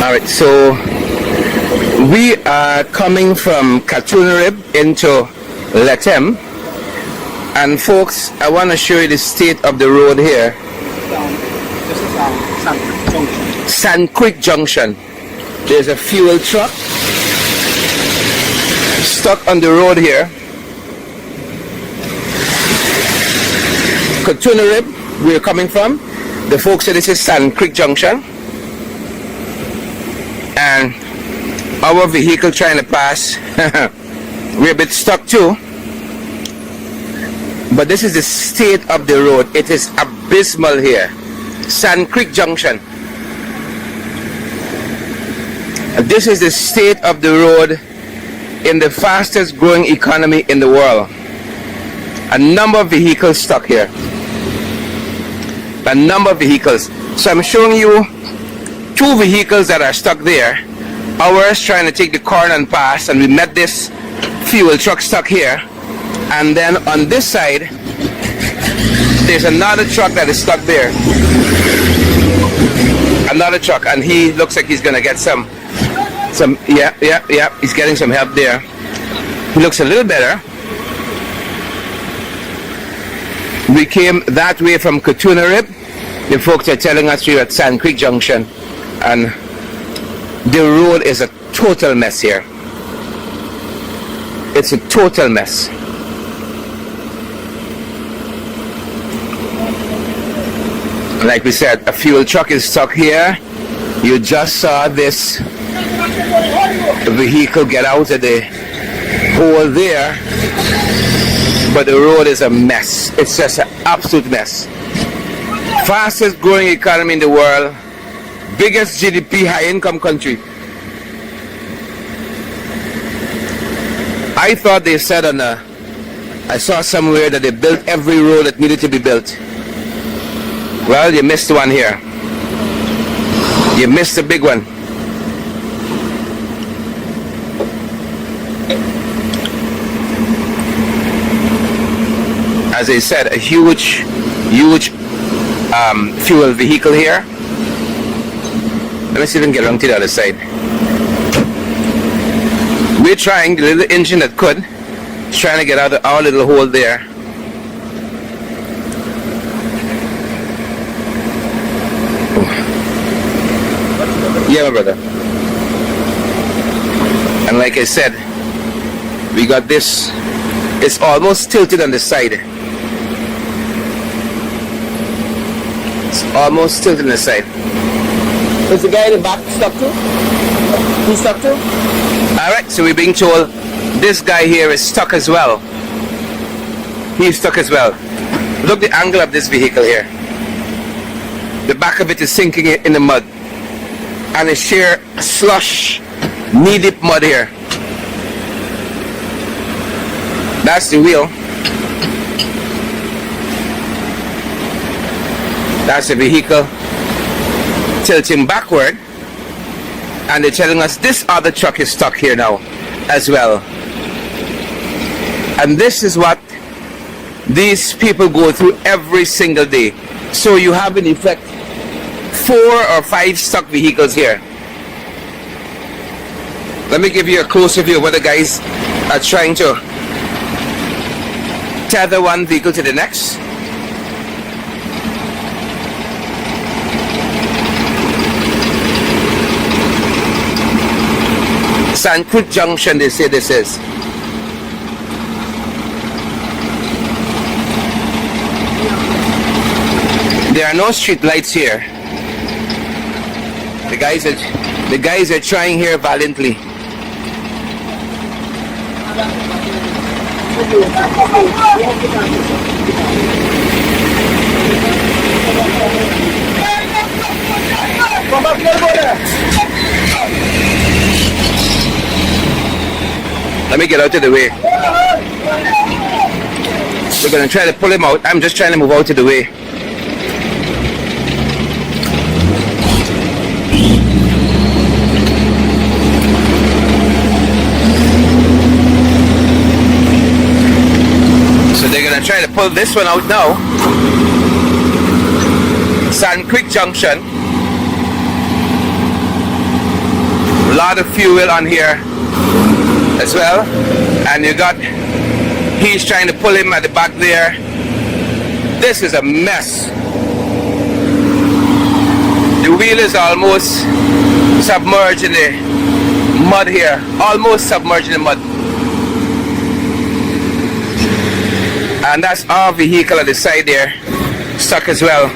Alright, so we are coming from Katunarib into Letem, and folks, I want to show you the state of the road here. This is Junction. Sand Creek Junction. There's a fuel truck stuck on the road here. Katunarib, we're coming from. The folks say this is Sand Creek Junction. And our vehicle trying to pass. We're a bit stuck too. But this is the state of the road. It is abysmal here. Sand Creek Junction. This is the state of the road in the fastest growing economy in the world. A number of vehicles stuck here. A number of vehicles. So I'm showing you two vehicles that are stuck there. Ours trying to take the corner and pass, and we met this fuel truck stuck here. And then on this side, there's another truck that is stuck there. Another truck, and he looks like he's gonna get some, he's getting some help there. He looks a little better. We came that way from Katunarib. The folks are telling us we're at Sand Creek Junction, and the road is a total mess here. It's a total mess. Like we said, a fuel truck is stuck here. You just saw this vehicle get out of the hole there, but the road is a mess. It's just an absolute mess. Fastest growing economy in the world, biggest GDP, high income country. I thought they said I saw somewhere that they built every road that needed to be built. Well, you missed one here. You missed a big one. As I said, a huge fuel vehicle here. Let me see if we can get around to the other side. We're trying, the little engine that could, trying to get out of our little hole there. Yeah, my brother. And like I said, we got this. It's almost tilted on the side. It's almost tilted on the side. Is the guy in the back stuck too? He's stuck too? Alright, so we're being told this guy here is stuck as well. He's stuck as well. Look the angle of this vehicle here. The back of it is sinking in the mud. And it's sheer slush, knee-deep mud here. That's the wheel. That's the vehicle tilting backward. And they're telling us this other truck is stuck here now as well. And this is what these people go through every single day. So you have in effect 4 or 5 stuck vehicles here. Let me give you a closer view of what the guys are trying to tether one vehicle to the next. Sand Creek Junction, they say this is. There are no street lights here. The guys are trying here valiantly. Let me get out of the way. We're gonna try to pull him out. I'm just trying to move out of the way. So they're gonna try to pull this one out now. Sand Creek Junction. lot of fuel on here as well. And you got, he's trying to pull him at the back there. This is a mess. The wheel is almost submerged in the mud here. Almost submerged in the mud. And that's our vehicle at the side there, stuck as well.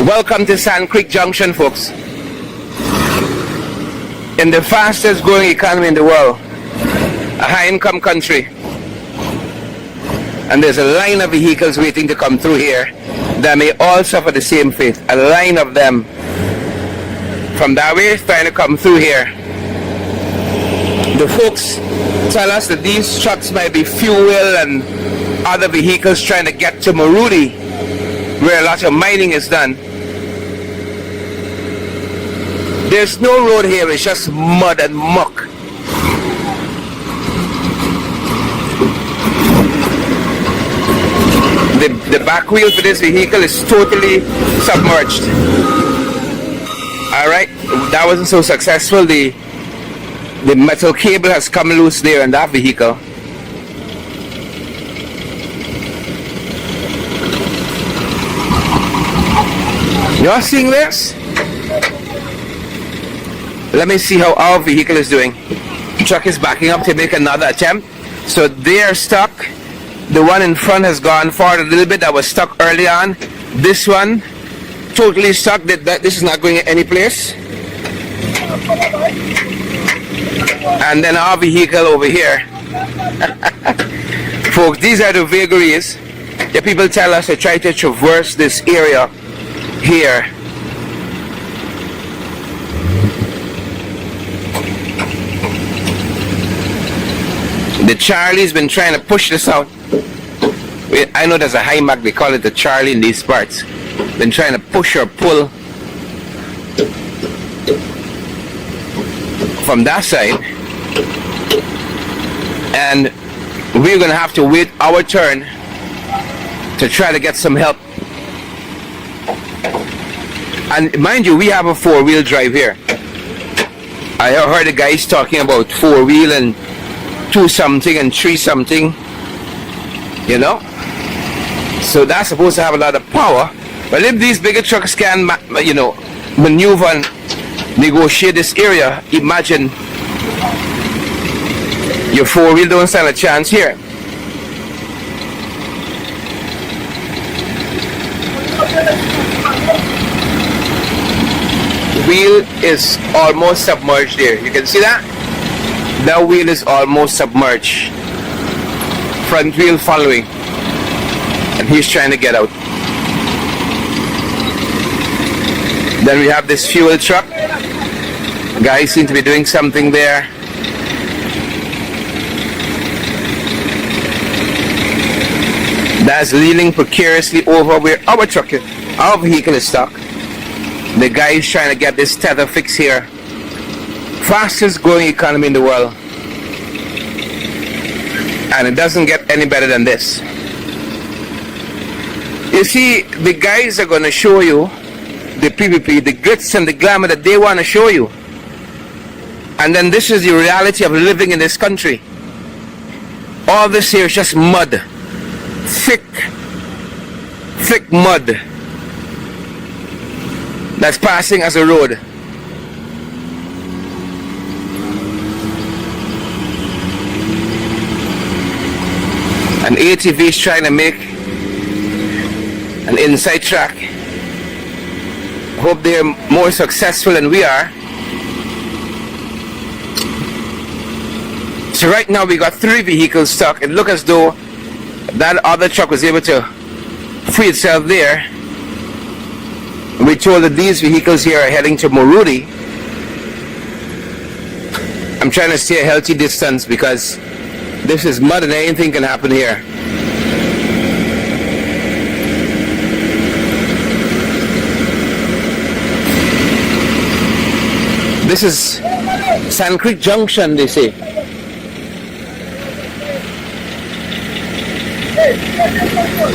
Welcome to Sand Creek Junction, folks. In the fastest growing economy in the world, a high-income country. And there's a line of vehicles waiting to come through here that may all suffer the same fate. A line of them from that way trying to come through here. The folks tell us that these trucks might be fuel and other vehicles trying to get to Marudi, where a lot of mining is done. There's no road here, it's just mud and muck. The back wheel for this vehicle is totally submerged. Alright, that wasn't so successful. The metal cable has come loose there in that vehicle. You're seeing this? Let me see how our vehicle is doing. The truck is backing up to make another attempt. So they are stuck. The one in front has gone forward a little bit. That was stuck early on. This one, totally stuck. This is not going any place. And then our vehicle over here. Folks, these are the vagaries that people tell us to try to traverse this area here. The Charlie's been trying to push this out. I know there's a high mark, they call it the Charlie in these parts. Been trying to push or pull from that side. And we're going to have to wait our turn to try to get some help. And mind you, we have a four-wheel drive here. I heard the guys talking about four-wheel and 2-something and 3-something, you know. So that's supposed to have a lot of power. But if these bigger trucks can, you know, maneuver and negotiate this area, imagine your four-wheel don't stand a chance here. The wheel is almost submerged there. You can see that? That wheel is almost submerged. Front wheel following. And he's trying to get out. Then we have this fuel truck. Guys seem to be doing something there. That's leaning precariously over where our truck is, our vehicle is stuck. The guy is trying to get this tether fixed here. Fastest growing economy in the world. And it doesn't get any better than this. You see, the guys are going to show you the PvP, the glitz and the glamour that they want to show you. And then this is the reality of living in this country. All this here is just mud. Thick mud that's passing as a road. An ATV is trying to make an inside track. Hope they're more successful than we are. So right now we got 3 vehicles stuck. It looks as though that other truck was able to free itself there. We told that these vehicles here are heading to Marudi. I'm trying to stay a healthy distance because this is mud and anything can happen here. This is Sand Creek Junction, they say.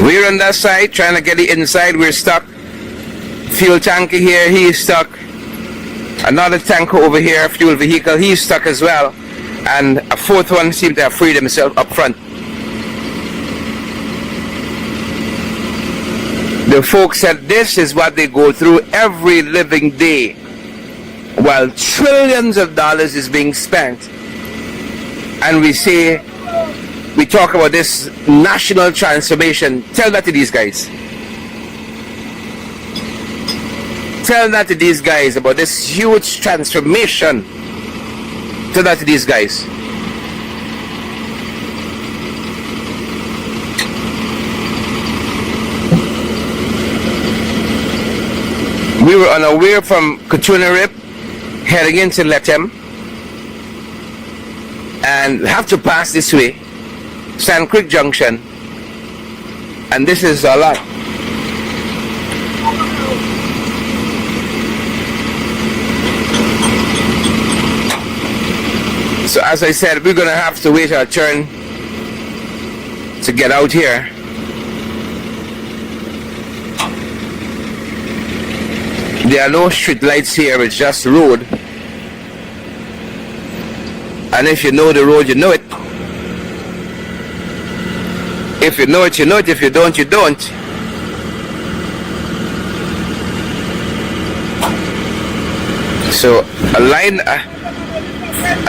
We're on that side trying to get it inside. We're stuck. Fuel tanker here, he's stuck. Another tanker over here, fuel vehicle, he's stuck as well. And a fourth one seemed to have freed himself up front. The folks said this is what they go through every living day, while trillions of dollars is being spent. And we talk about this national transformation. Tell that to these guys. Tell that to these guys about this huge transformation. Tell that to these guys. We were unaware from Katuna Rip heading into Lethem and have to pass this way, Sand Creek Junction, and this is a lot. So as I said, we're gonna have to wait our turn to get out here. There are no street lights here, it's just road. And if you know the road, you know it. If you know it, you know it. If you don't, you don't. So a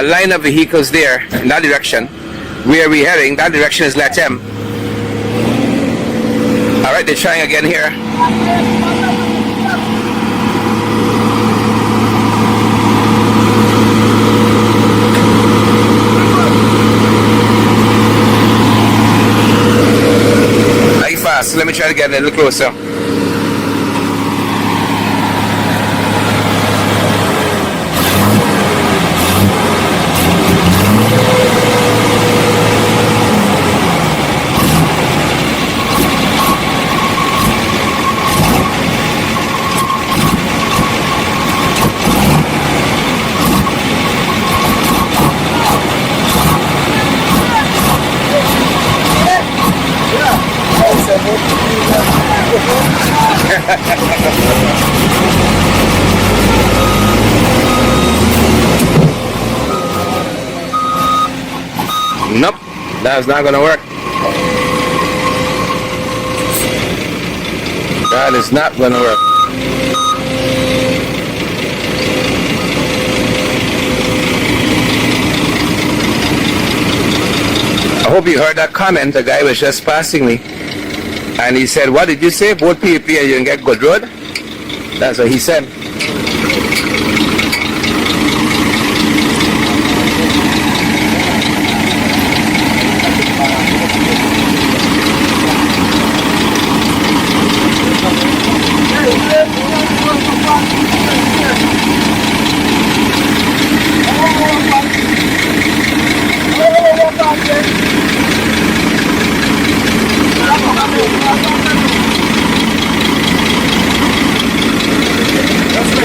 line of vehicles there in that direction. Where are we heading? That direction is Lethem. Alright, they're trying again here. So let me try to get a little closer. Nope, that's not gonna work. That is not gonna work. I hope you heard that comment. The guy was just passing me and he said, what did you say? Both PvP and you can get good road? That's what he said.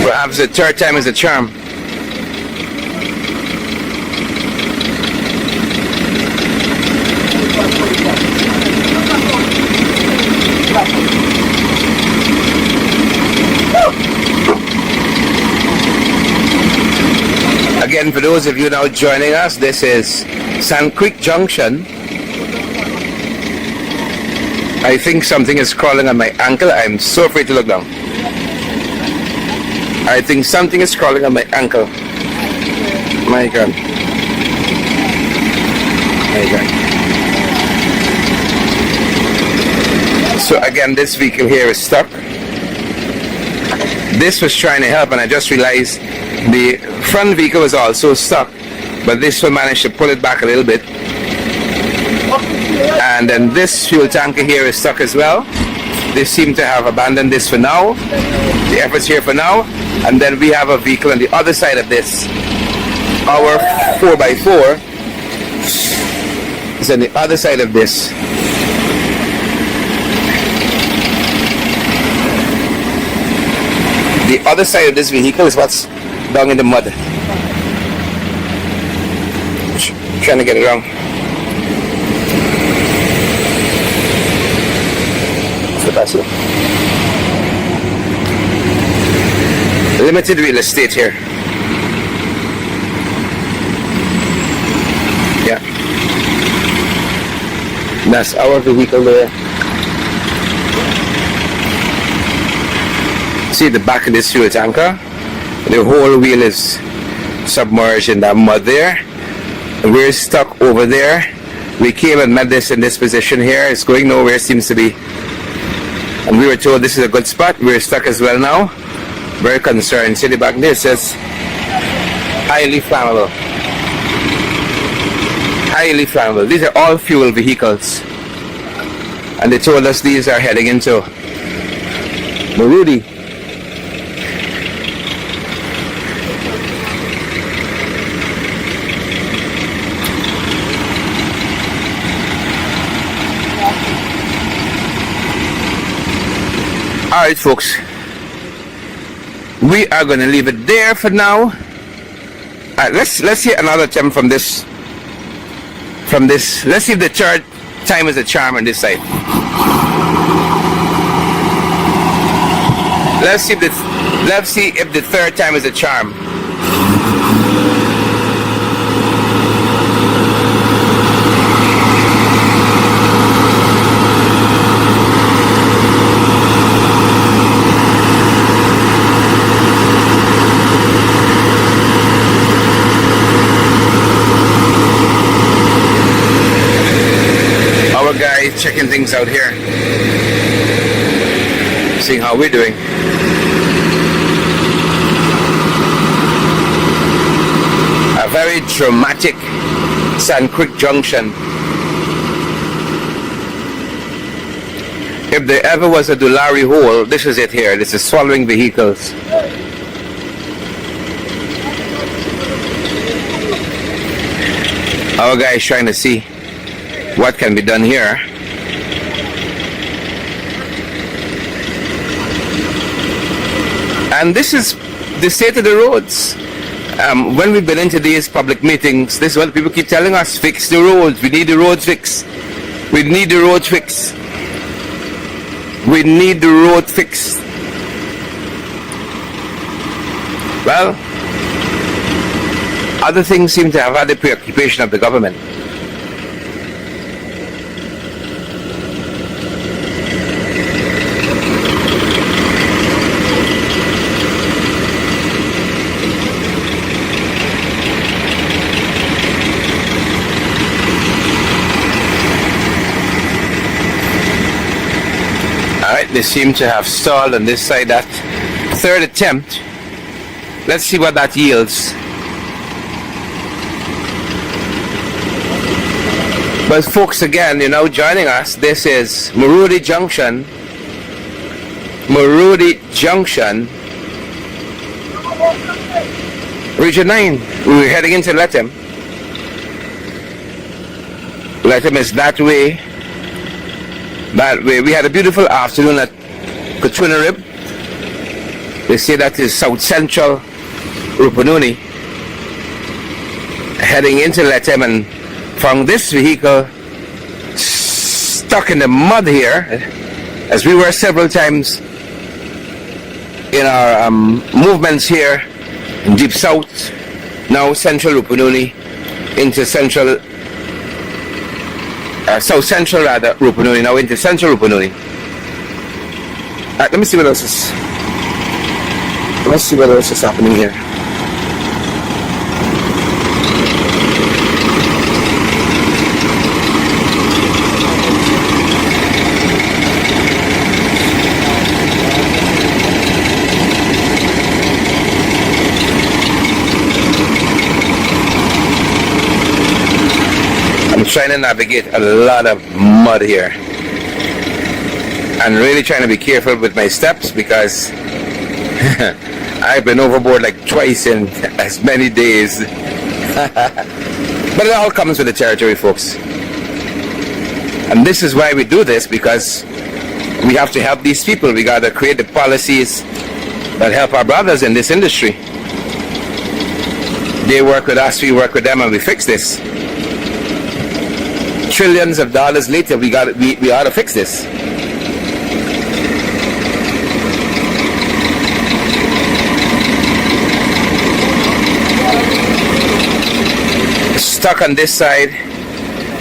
Perhaps the third time is a charm. Again, for those of you now joining us, this is Sand Creek Junction. I think something is crawling on my ankle. I'm so afraid to look down. I think something is crawling on my ankle. My God. My God. So again, this vehicle here is stuck. This was trying to help and I just realized the front vehicle was also stuck. But this one managed to pull it back a little bit. And then this fuel tanker here is stuck as well. They seem to have abandoned this for now. The effort's here for now. And then we have a vehicle on the other side of this. Our 4x4 is on the other side of this. The other side of this vehicle is what's down in the mud. Trying to get it around. capacity. Limited real estate here. Yeah. That's our vehicle there. See the back of this fuel tanker? The whole wheel is submerged in that mud there. We're stuck over there. We came and met this in this position here. It's going nowhere, seems to be. And we were told this is a good spot. We're stuck as well now. Very concerned. See the back there, it says highly flammable. Highly flammable. These are all fuel vehicles. And they told us these are heading into Marudi. Alright folks, we are going to leave it there for now. Let's hear another attempt from this. Let's see if the third time is a charm on this side. Let's see if the third time is a charm. Guy checking things out here, seeing how we're doing. A very dramatic Sand Creek Junction. If there ever was a Dulari hole, this is it here. This is swallowing vehicles. Our guy is trying to see what can be done here. And this is the state of the roads. When we've been into these public meetings, this is what people keep telling us: fix the roads. We need the roads fixed. We need the roads fixed. We need the road fixed. Well, other things seem to have had the preoccupation of the government. Alright, they seem to have stalled on this side. That third attempt, let's see what that yields. But folks, again, you know, joining us, this is Marudi Junction. Marudi Junction, Region 9. We're heading into Lethem. Lethem is that way. That way. We had a beautiful afternoon at Katrina Rib. They say that is South Central Rupununi. Heading into Lethem, and from this vehicle stuck in the mud here, as we were several times in our movements here in Deep South, now Central Rupununi, into Central South Central rather Rupununi, now into Central Rupununi. Let me see what else is. Let's see what else is happening here. I'm trying to navigate a lot of mud here and really trying to be careful with my steps, because I've been overboard like twice in as many days. But it all comes with the territory, folks. And this is why we do this, because we have to help these people. We got to create the policies that help our brothers in this industry. They work with us, we work with them, and we fix this. Trillions of dollars later, we ought to fix this. stuck on this side,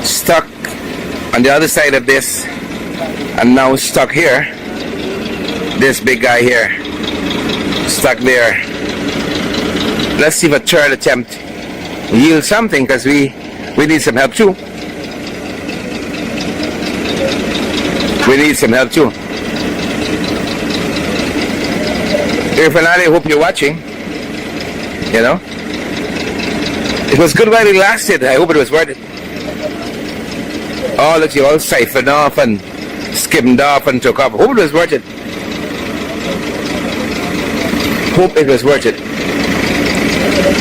stuck on the other side of this, and now stuck here. This big guy here, stuck there. Let's see if a third attempt yields something, because we need some help too. We need some help too. Dear Fanale, I hope you're watching. You know, it was good while it lasted. I hope it was worth it. Oh, look, you all siphoned off and skimmed off and took off. Hope it was worth it. Hope it was worth it.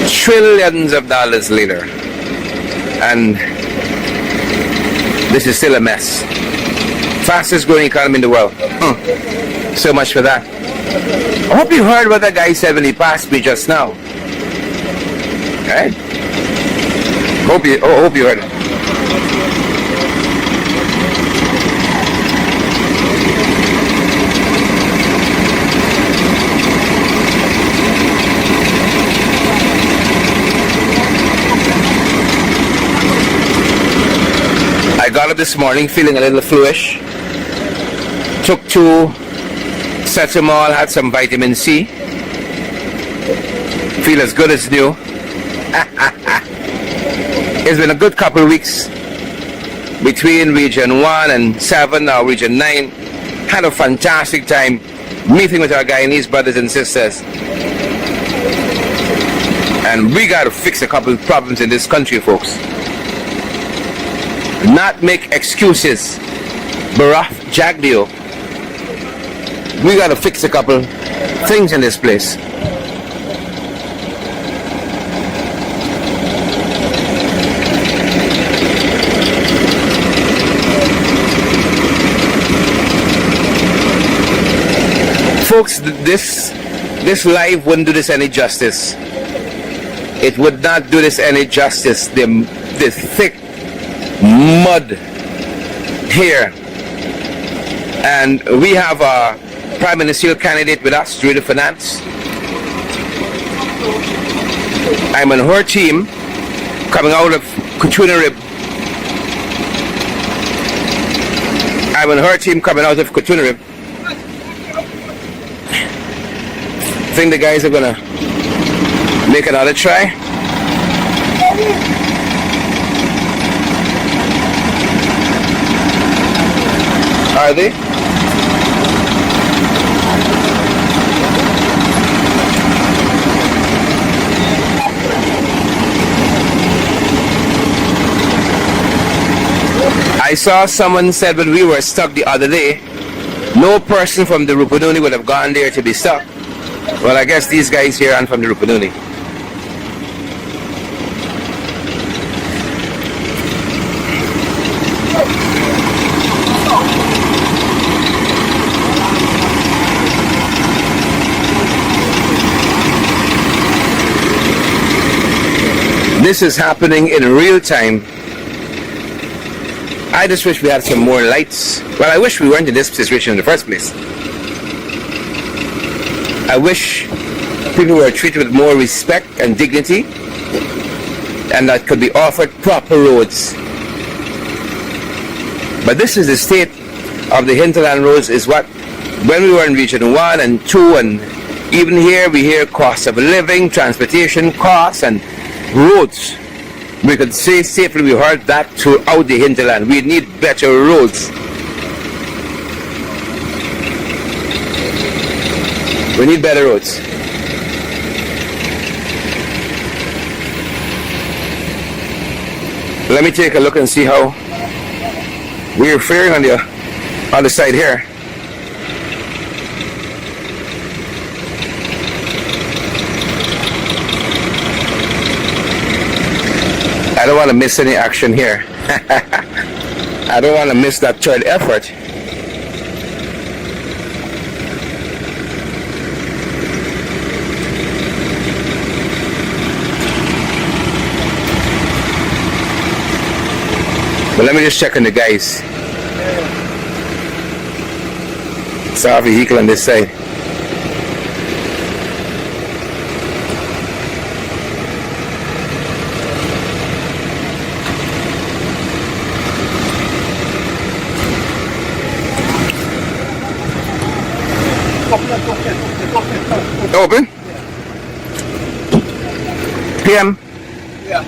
Trillions of dollars later, and this is still a mess. Fastest growing economy in the world. So much for that. I hope you heard what that guy said when he passed me just now. Right? Hope you heard it. I got up this morning feeling a little fluish. Took 2 Cetamol, had some vitamin C. Feel as good as new. It's been a good couple of weeks between Region 1 and 7, now Region 9. Had a fantastic time meeting with our Guyanese brothers and sisters. And we got to fix a couple of problems in this country, folks. Not make excuses. Baraf Jagdio. We got to fix a couple things in this place. Folks, this live wouldn't do this any justice. It would not do this any justice. The thick mud here. And we have a prime ministerial candidate with us, Julia Finance. I'm on her team coming out of Katrina Rib. I'm on her team coming out of Katrina Rib. Think the guys are gonna make another try? Are they? I saw someone said when we were stuck the other day, no person from the Rupununi would have gone there to be stuck. Well, I guess these guys here aren't from the Rupununi. This is happening in real time. I just wish we had some more lights. Well, I wish we weren't in this situation in the first place. I wish people were treated with more respect and dignity, and that could be offered proper roads. But this is the state of the hinterland roads, is what, when we were in Region 1 and 2, and even here we hear cost of living, transportation costs, and roads. We could say safely we heard that throughout the hinterland. We need better roads. We need better roads. Let me take a look and see how we're faring on the other side here. I don't want to miss any action here. I don't want to miss that third effort. But let me just check on the guys. Saw a vehicle on this side. Open? PM? Yeah.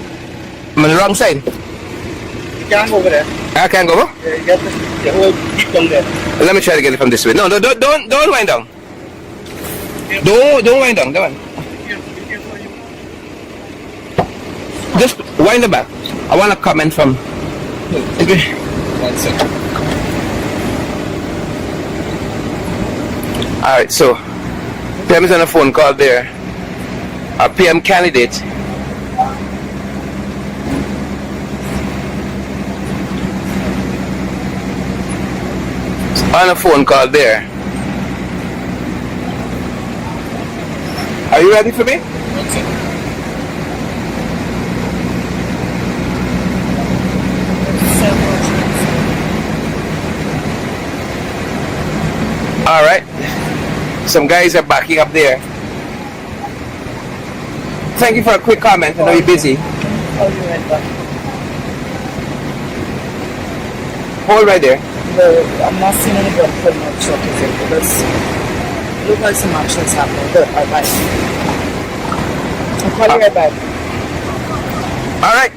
I'm on the wrong side. You can't go over there. I can't go over? Yeah, you get the whole deep down there. Let me try to get it from this way. No, don't wind down. Don't wind down. Come on. Just wind the back. I want a comment from. Okay. 1 second. All right. So, PM is on a phone call there. A PM candidate. On a phone call there. Are you ready for me? 1 second. All right. Some guys are backing up there. Thank you for a quick comment. I know you're busy. I'll be right back. Hold right there. I'm not seeing anybody putting up truck is it, but it looks like some action's happening. Good, alright, bye. I'll call you right back. All right.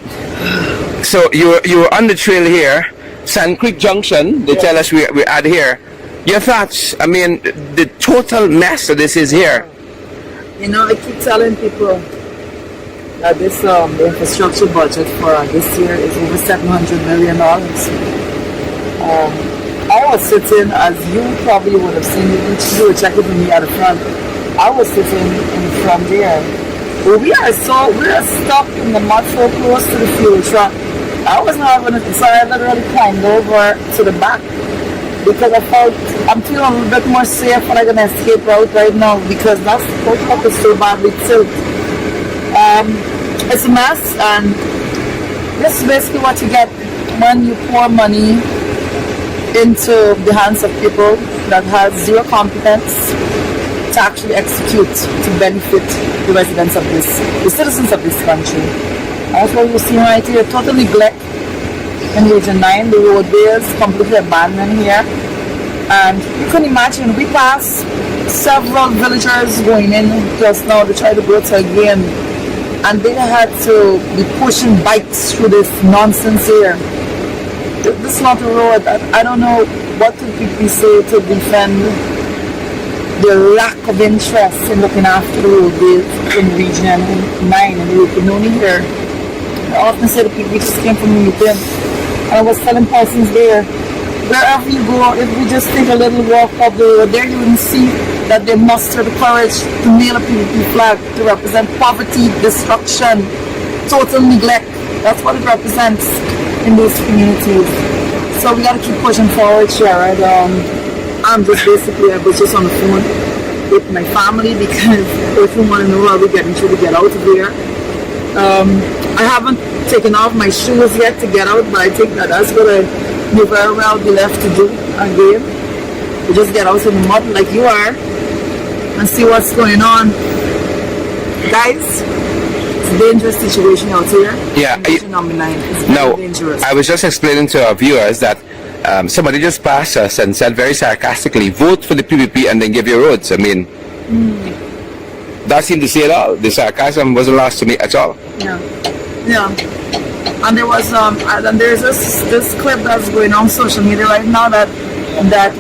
So you're on the trail here, Sand Creek Junction. They tell us we're at here. Your thoughts? I mean, the total mess that this is here. You know, I keep telling people that this the infrastructure budget for this year is over $700 million. I was sitting, as you probably would have seen, you were checking for me at the front. I was sitting in front there. Well, we're stuck in the mud so close to the fuel truck. I was not having it, so I literally climbed over to the back because I'm feeling a little bit more safe when I'm gonna escape out right now because that truck is so badly tilted. It's a mess, and this is basically what you get when you pour money into the hands of people that have zero competence to actually execute to benefit the residents of the citizens of this country. That's what you're seeing right here, total neglect in Region 9. The roadway is completely abandoned here. And you can imagine, we passed several villagers going in just now to try to go to a game, and they had to be pushing bikes through this nonsense here. This is not a road. I don't know what do people say to defend the lack of interest in looking after the roadways in Region 9 and the Rupununi here. I often say to people, we just came from Newton, and I was telling persons there, wherever you go, if we just take a little walk up the road, there you will see that they muster the courage to nail a PVP flag to represent poverty, destruction, total neglect. That's what it represents in those communities. So we got to keep pushing forward here, right? I was just on the phone with my family because if we want to know how we're getting through to get out of here. I haven't taken off my shoes yet to get out, but I think that's going to very well be left to do again. We just get out in the mud like you are and see what's going on. Guys, it's a dangerous situation out here. Yeah. Number 9. It's very dangerous. I was just explaining to our viewers that somebody just passed us and said very sarcastically, vote for the PVP and then give your roads. I mean, that seemed to say it all. The sarcasm wasn't lost to me at all. Yeah. And there was and there's this clip that's going on social media right now that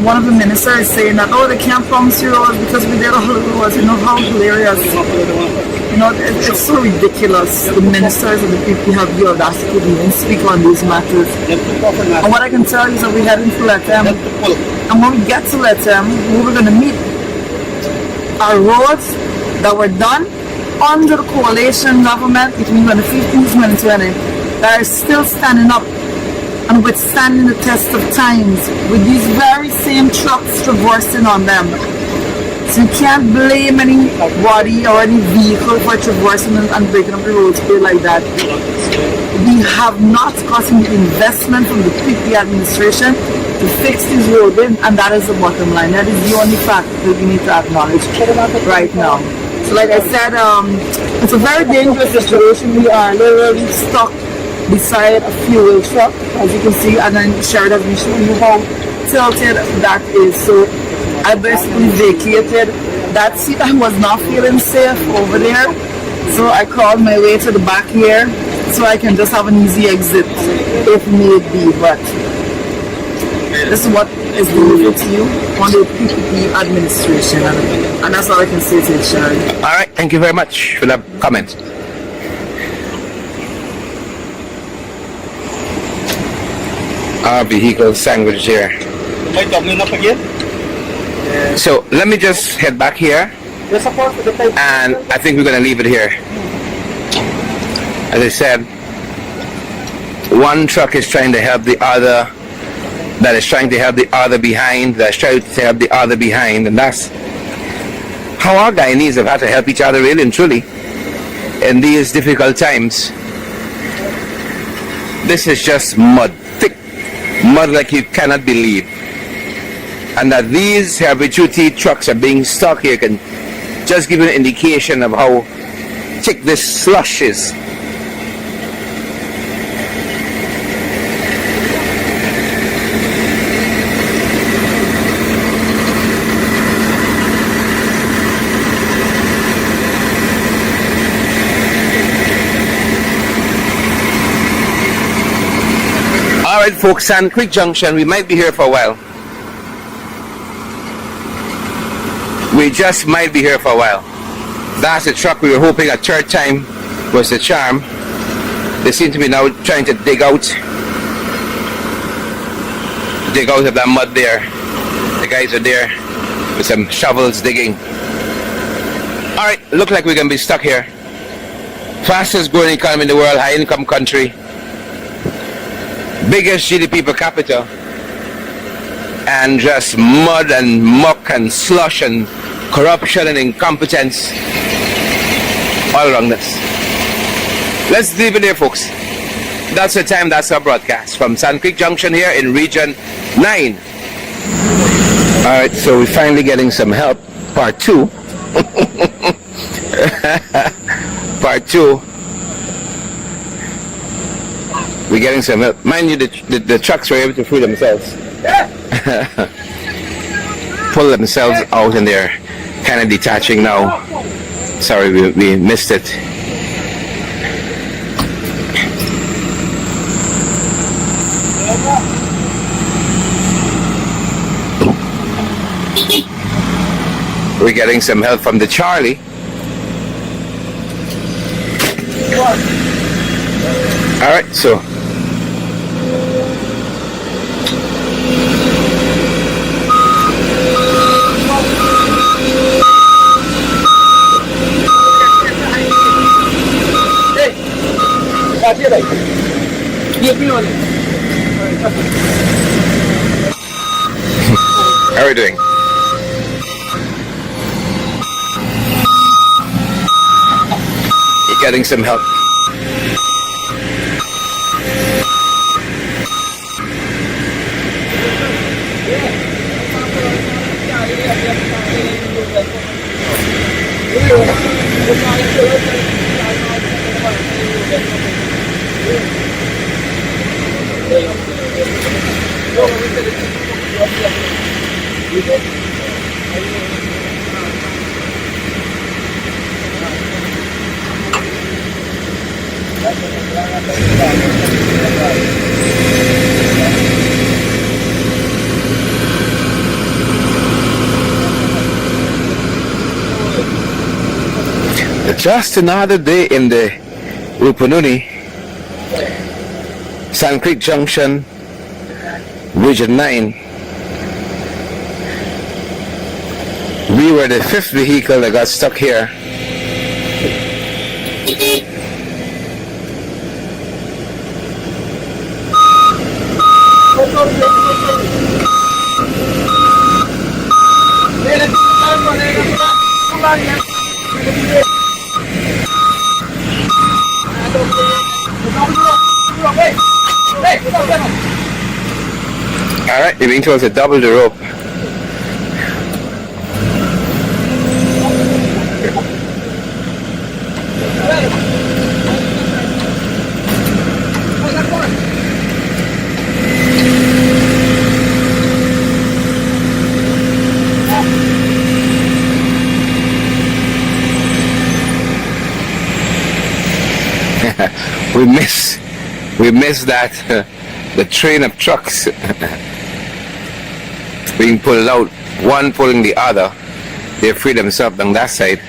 one of the ministers is saying that they can't promise you roads because we did all the roads. You know how hilarious. You know, it's so ridiculous. The ministers and the people have the audacity to even speak on these matters. And what I can tell you is that we're heading to Letem, and when we get to Letem, we were going to meet our roads that were done under the coalition government between 2015 and 2020 that are still standing up and withstanding the test of times with these very same trucks traversing on them. So you can't blame anybody or any vehicle for traversing and breaking up the roads like that. We have not gotten the investment from the PP administration to fix these roads, and that is the bottom line. That is the only fact that we need to acknowledge right now. So like I said, it's a very dangerous situation. We are literally stuck beside a fuel truck, as you can see, and then Sherrod has been showing you how tilted that is. So I basically vacated that seat. I was not feeling safe over there, so I crawled my way to the back here so I can just have an easy exit if need be. But this is what is delivered to you on the PPP administration, and that's all I can say to you, Sharon. All right, thank you very much for that comment. Our vehicle sandwich here. May doubling up again? So let me just head back here, The support for the pipe. and I think we're gonna leave it here. As I said, one truck is trying to help the other, that is trying to help the other behind, that's trying to help the other behind, and that's how our Guyanese have had to help each other really and truly in these difficult times. This is just mud, thick mud like you cannot believe. And that these heavy-duty trucks are being stuck here can just give you an indication of how thick this slush is. Alright folks, Sand Creek Junction, we might be here for a while. We just might be here for a while. That's the truck we were hoping a third time was the charm. They seem to be now trying to dig out of that mud there. The guys are there with some shovels digging. Alright, look like we're gonna be stuck here. Fastest growing economy in the world, high income country. Biggest GDP per capita. And just mud and muck and slush and corruption and incompetence all around us. Let's leave it there, folks. That's the time, that's our broadcast from Sand Creek Junction here in Region 9. Alright, so we're finally getting some help. Part 2. Part 2. We're getting some help. Mind you, the trucks were able to free themselves. Pull themselves out, and they're kind of detaching now. Sorry, we missed it. We're getting some help from the Charlie. Alright, so how are we doing? You're getting some help. Just another day in the Rupununi, Sand Creek Junction, Region 9. We were the 5th vehicle that got stuck here. Alright, you're being told to double the rope. we miss that the train of trucks being pulled out, one pulling the other. They free themselves on that side.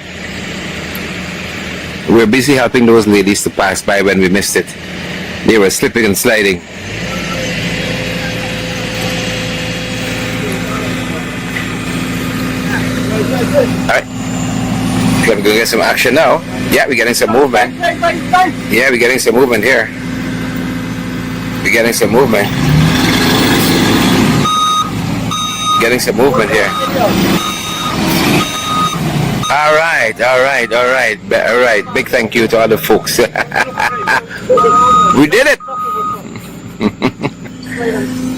We're busy helping those ladies to pass by when we missed it. They were slipping and sliding. Alright. We're gonna go get some action now. Yeah, we're getting some movement. Yeah, we're getting some movement here. We're getting some movement. Getting some movement here. All right. Big thank you to all the folks. We did it.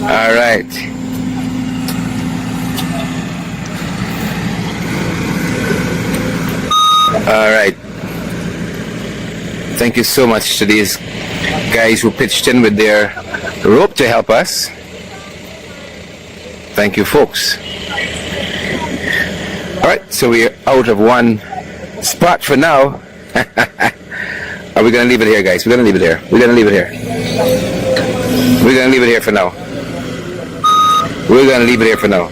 All right. All right. Thank you so much to these guys who pitched in with their rope to help us. Thank you, folks. All right, so we're out of one spot for now. Are we gonna leave it here, guys? We're gonna leave it here. We're gonna leave it here. We're gonna leave it here for now. We're gonna leave it here for now.